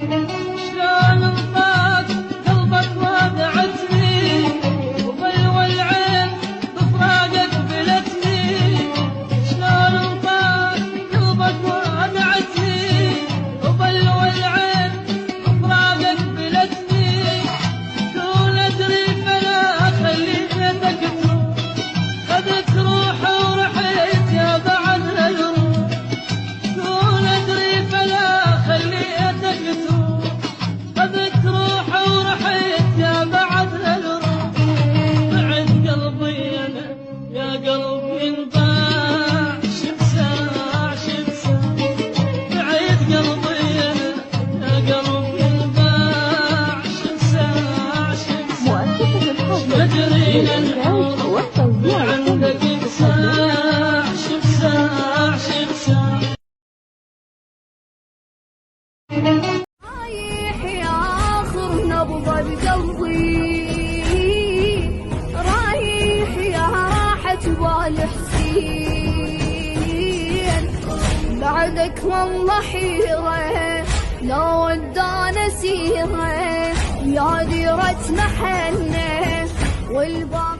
شلون انطاق قلبك وادعتني وبلوى العين بفراقك بلتني. شلون انطاق قلبك وادعتني وبلوى العين بفراقك بلتني. كون ادري فلا خليتك تروح خذت روحي ورحيت يا بعد الروح. كون ادري فلا خليتك تروح خذت روحي ورحيت يا بعد الروح. بعد قلبي انا يا قلبي انباع شبساع شبساع. بعد قلبي انا يا قلبي انباع شبساع شبساع. مدري الحب عندك انساع شبساع شبساع. رايح يا آخر نبضة بقلبي، رايح يا راحة بال حسين. بعدك والله حيرة لو ودانا سيرة يا ديرة محلنا والباقي